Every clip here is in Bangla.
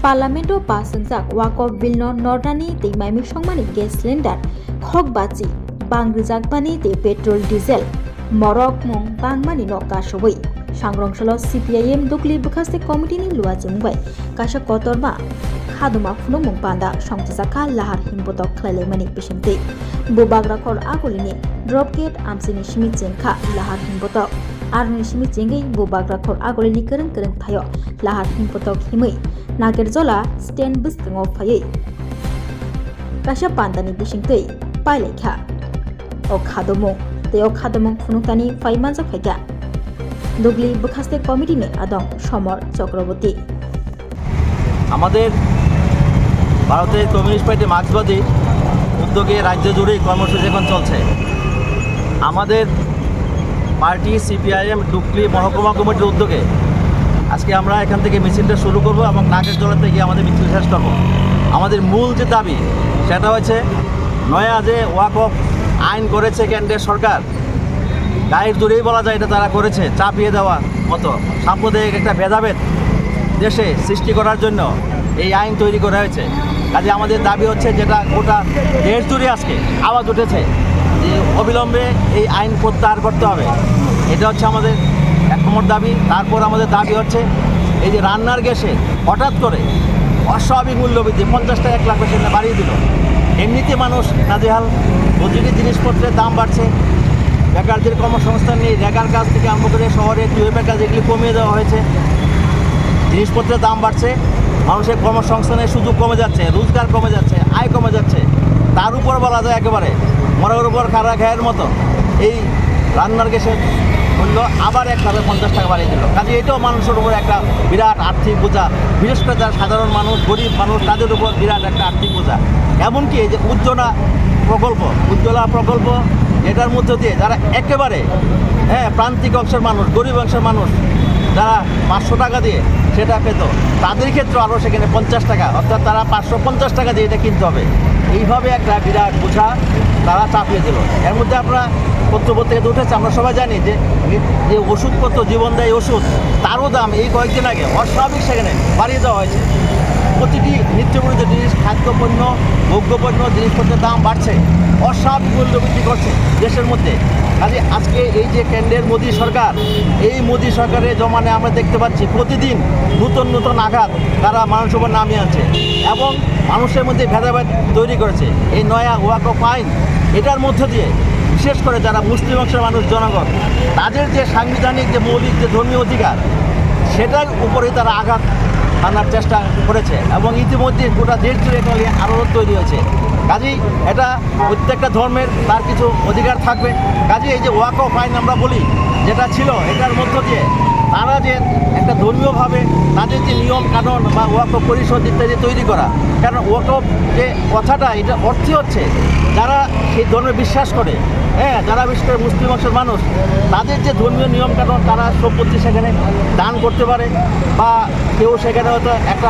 Parlamento pasangjak Wakov Bilno Nordani te Maimi Songmani gas cylinder khok bachi bangrijak bani te petrol diesel morok mong bangmani no kasoboi sangrongshalo CPIM dukli bukhaste committee ni luwa jengbai kasa kotorma khaduma phunumung panda songchaka lahar himbotok khlale mani pesimte bubagra khor agolini dropgate amsini shimi jengkha lahar himbotok arni shimi jengai bubagra khor agolini kereng thayo lahar himbotok himai nagerjola stand biskango phayei kasa pandani bisingtei pailekha o khadumung phunukani faimanja phaika দুগলি বখাস্তে কমিটি নে আদম সমর চক্রবর্তী আমাদের ভারতের কমিউনিস্ট পার্টি মার্ক্সবাদী উদ্যোগে রাজ্য জুড়েই কর্মসূচি এখন চলছে। আমাদের পার্টি সিপিআইএম ডুকলি মহকুমা কমিটির উদ্যোগে আজকে আমরা এখান থেকে মিছিলটা শুরু করব এবং নাগেরজলাতে গিয়ে আমাদের মিছিল শেষ করব। আমাদের মূল যে দাবি সেটা হচ্ছে নয়া যে ওয়াকফ আইন করেছে কেন্দ্রের সরকার, গায়ের জোরেই বলা যায় এটা তারা করেছে, চাপিয়ে দেওয়া মতো সাম্প্রদায়িক একটা ভেদাভেদ দেশে সৃষ্টি করার জন্য এই আইন তৈরি করা হয়েছে। কাজে আমাদের দাবি হচ্ছে যেটা গোটা দেশ জুড়ে আজকে আওয়াজ উঠেছে যে অবিলম্বে এই আইন প্রত্যাহার করতে হবে। এটা হচ্ছে আমাদের এক নম্বর দাবি। তারপর আমাদের দাবি হচ্ছে এই যে রান্নার গ্যাসে হঠাৎ করে অস্বাভাবিক মূল্যবৃদ্ধি 50 টাকা 1 লাখ পেশেন্টে বাড়িয়ে দিল। এমনিতে মানুষ নাজেহাল, প্রতিটি জিনিসপত্রের দাম বাড়ছে, বেকারদের কর্মসংস্থান নেই, রেগার কাজ থেকে আরম্ভ করে শহরে টিউবের কাজ এগুলি কমিয়ে দেওয়া হয়েছে, জিনিসপত্রের দাম বাড়ছে, মানুষের কর্মসংস্থানের সুযোগ কমে যাচ্ছে, রোজগার কমে যাচ্ছে, আয় কমে যাচ্ছে। তার উপর বলা যায় একেবারে মরার উপর খাড়া ঘায়ের মতো এই রান্নার গ্যাসের মূল্য আবার 150 টাকা বাড়িয়ে দিল। কাজে এটাও মানুষের উপর একটা বিরাট আর্থিক বোঝা, বিশেষ করে যারা সাধারণ মানুষ, গরিব মানুষ, তাদের উপর বিরাট একটা আর্থিক বোঝা। এমনকি এই যে উজ্জ্বলা প্রকল্প এটার মধ্য দিয়ে যারা একেবারে প্রান্তিক অংশের মানুষ, গরিব অংশের মানুষ যারা 500 টাকা দিয়ে সেটা পেত, তাদের ক্ষেত্রে আরও সেখানে 50 টাকা, অর্থাৎ তারা 550 টাকা দিয়ে এটা কিনতে হবে। এইভাবে একটা বিরাট বোঝা তারা চাপিয়ে দিল। এর মধ্যে আমরা পত্রপত্রিকাতে উঠেছে, আমরা সবাই জানি যে ওষুধপত্র, জীবনদায়ী ওষুধ, তারও দাম এই কয়েকদিন আগে অস্বাভাবিক সেখানে বাড়িয়ে দেওয়া হয়েছে। প্রতিটি নিত্যপ্রয়োজনীয় জিনিস, খাদ্যপণ্য, ভোগ্যপণ্য, জিনিসপত্রের দাম বাড়ছে, অস্বাভাবিক মূল্য বৃদ্ধি করছে দেশের মধ্যে। কাজে আজকে এই যে কেন্দ্রের মোদী সরকার, এই মোদী সরকারের জমানায় আমরা দেখতে পাচ্ছি প্রতিদিন নতুন আঘাত তারা মানুষের উপর নামিয়ে আনছে এবং মানুষের মধ্যে ভেদাভেদ তৈরি করেছে। এই নয়া ওয়াকফ আইন এটার মধ্য দিয়ে বিশেষ করে যারা মুসলিম অংশের মানুষ, জনগণ, তাদের যে সাংবিধানিক যে মৌলিক যে ধর্মীয় অধিকার, সেটার উপরেই তারা আঘাত আনার চেষ্টা করেছে এবং ইতিমধ্যে গোটা দেশ জুড়ে একটা আলোড়ন তৈরি হয়েছে। কাজেই এটা প্রত্যেকটা ধর্মের তার কিছু অধিকার থাকবে। কাজেই এই যে ওয়াকফ আইন আমরা বলি যেটা ছিল, এটার মধ্য দিয়ে তারা যে একটা ধর্মীয়ভাবে তাদের যে নিয়ম কানুন বা ওয়াকফ পরিষদ ইত্যাদি তৈরি করা, কারণ ওয়াকফ যে কথাটা এটা অর্থই হচ্ছে যারা সেই ধর্মে বিশ্বাস করে, যারা বিশেষ করে মুসলিম অংশের মানুষ, তাদের যে ধর্মীয় নিয়ম কানুন তারা সম্পত্তি সেখানে দান করতে পারে, বা কেউ সেখানে হয়তো একটা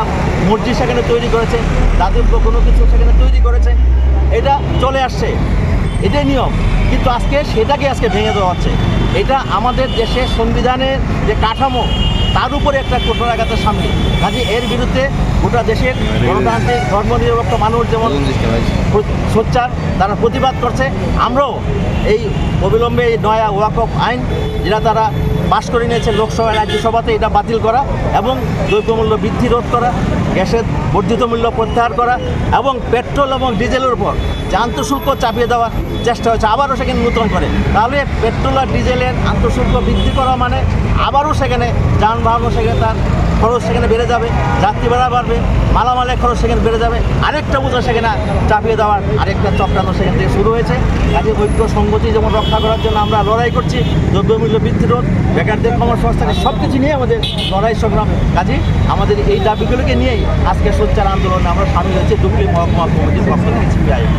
মসজিদ সেখানে তৈরি করেছে, তাদের কোনো কিছু সেখানে তৈরি করেছে, এটা চলে আসছে, এটাই নিয়ম। কিন্তু আজকে সেটাকে ভেঙে দেওয়া হচ্ছে। এটা আমাদের দেশের সংবিধানের যে কাঠামো তার উপরে একটা কুঠারাঘাতের সামনে। কাজে এর বিরুদ্ধে গোটা দেশের গণতান্ত্রিক ধর্মনিরপেক্ষ মানুষ যেমন সোচ্চার, তারা প্রতিবাদ করছে। আমরাও এই অবিলম্বে এই নয়া ওয়াকফ আইন যেটা তারা পাশ করে নিয়েছে লোকসভা, রাজ্যসভাতে, এটা বাতিল করা এবং দ্রব্যমূল্য বৃদ্ধি রোধ করা, গ্যাসের বর্ধিত মূল্য প্রত্যাহার করা এবং পেট্রোল এবং ডিজেলের উপর যে আন্তঃশুল্ক চাপিয়ে দেওয়ার চেষ্টা হচ্ছে আবারও সেখানে নতুন করে। তাহলে পেট্রোল আর ডিজেলের আন্তঃশুল্ক বৃদ্ধি করা মানে আবারও সেখানে যানবাহনও সেখানে তার খরচ সেখানে বেড়ে যাবে, যাত্রী ভাড়া বাড়বে, মালামালের খরচ সেখানে বেড়ে যাবে, আরেকটা বোঝা সেখানে চাপিয়ে দেওয়ার আরেকটা চক্রান্ত সেখান থেকে শুরু হয়েছে। কাজে ঐক্য সংগতি যেমন রক্ষা করার জন্য আমরা লড়াই করছি, দ্রব্যমূল্য বৃদ্ধি রোধ, বেকারদের কর্মসংস্থানের সব কিছু নিয়ে আমাদের লড়াই সংগ্রাম। কাজে আমাদের এই দাবিগুলোকে নিয়েই আজকে সোচ্চার আন্দোলনে আমরা সামিল হয়েছি ডুকলি মহকুমা কমিটির পক্ষ থেকে সিপিআইএম।